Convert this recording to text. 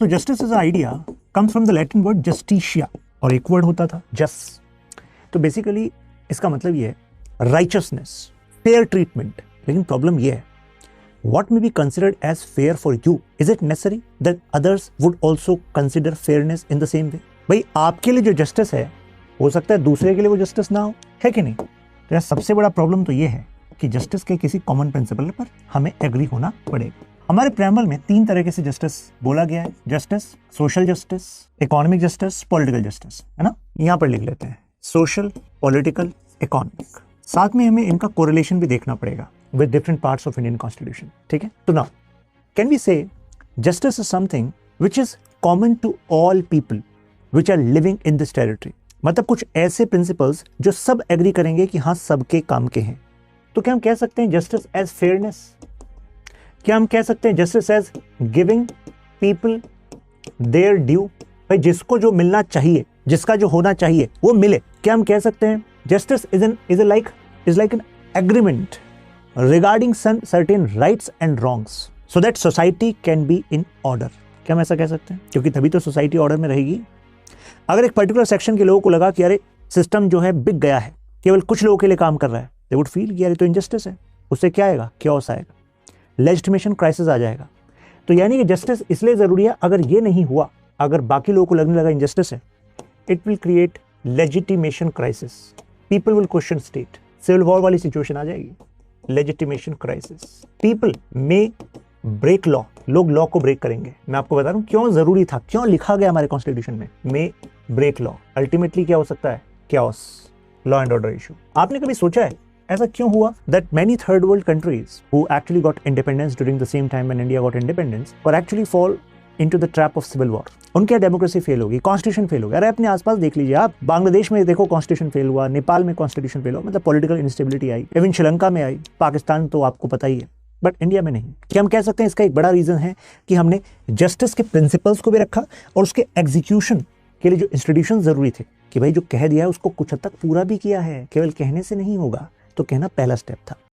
तो justice is idea comes from the Latin word Justicia, और एक वर्ड होता था जस। तो बेसिकली इसका मतलब ये है राइचसनेस, फेयर ट्रीटमेंट। लेकिन प्रॉब्लम ये है, what may be considered as fair for you, is it necessary that others would also consider fairness in the same way? भाई आपके लिए जो जस्टिस है हो सकता है दूसरे के लिए वो जस्टिस ना हो, है कि नहीं? तो यार सबसे बड़ा प्रॉब्लम तो ये है कि जस्टिस के किसी कॉमन प्रिंसिपल पर हमें एग्री होना पड़ेगा। हमारे प्रेम्बल में 3 तरह से जस्टिस बोला गया है, justice, social justice, economic justice, political justice, है ना? यहाँ पर लिख लेते हैं सोशल, पॉलिटिकल, इकोनॉमिक। साथ में हमें इनका कोरिलेशन भी देखना पड़ेगा with different parts of Indian Constitution, ठीक है? तो now, can we say justice is something which is common to all people which are living in this territory? मतलब कुछ ऐसे प्रिंसिपल्स जो सब एग्री करेंगे कि हाँ सबके काम के हैं। तो क्या हम कह सकते हैं जस्टिस एज फेयरनेस? क्या हम कह सकते हैं justice as giving people their due? भाई जिसको जो मिलना चाहिए, जिसका जो होना चाहिए वो मिले। क्या हम कह सकते हैं justice is like an agreement regarding certain rights and wrongs so that society can be in order? क्या हम ऐसा कह सकते हैं? क्योंकि तभी तो सोसाइटी ऑर्डर में रहेगी। अगर एक पर्टिकुलर सेक्शन के लोगों को लगा कि अरे सिस्टम जो है बिक गया है, केवल कुछ लोगों के लिए काम कर रहा है, दे वुड फील कि यार ये तो इनजस्टिस है। उससे क्या आएगा? क्योस आएगा, लेजिटिमेशन क्राइसिस आ जाएगा। तो यानी कि जस्टिस इसलिए जरूरी है, अगर ये नहीं हुआ, अगर बाकी लोगों को लगने लगा इनजस्टिस है, it will create legitimation crisis, people will question state, civil war वाली सिचुएशन आ जाएगी। Legitimation crisis, people may break law, लोग लॉ को ब्रेक करेंगे। मैं आपको बता रहा हूं क्यों जरूरी था, क्यों लिखा गया हमारे कॉन्स्टिट्यूशन में मे ब्रेक लॉ। अल्टीमेटली क्या हो सकता है? chaos, law and order issue. आपने कभी सोचा है ऐसा क्यों हुआ that many third world countries who actually got independence during the same time when India got independence और actually fall into the trap of civil war? उनकी डेमोक्रेसी फेल होगी, कॉन्स्टिट्यूशन फेल होगा। अरे अपने आसपास देख लीजिए आप, बांग्लादेश में देखो कॉन्स्टिट्यूशन फेल हुआ, नेपाल में कॉन्स्टिट्यूशन फेल हुआ, मतलब पॉलिटिकल इंस्टेबिलिटी आई, इवन श्रीलंका में आई, पाकिस्तान तो आपको पता ही है, बट इंडिया में नहीं। क्या हम कह सकते हैं इसका एक बड़ा रीजन है कि हमने जस्टिस के प्रिंसिपल्स को भी रखा और उसके एग्जीक्यूशन के लिए जो इंस्टीट्यूशन जरूरी थे कि भाई जो कह दिया है उसको कुछ हद तक पूरा भी किया है, केवल कहने से नहीं होगा। तो कहना पहला स्टेप था।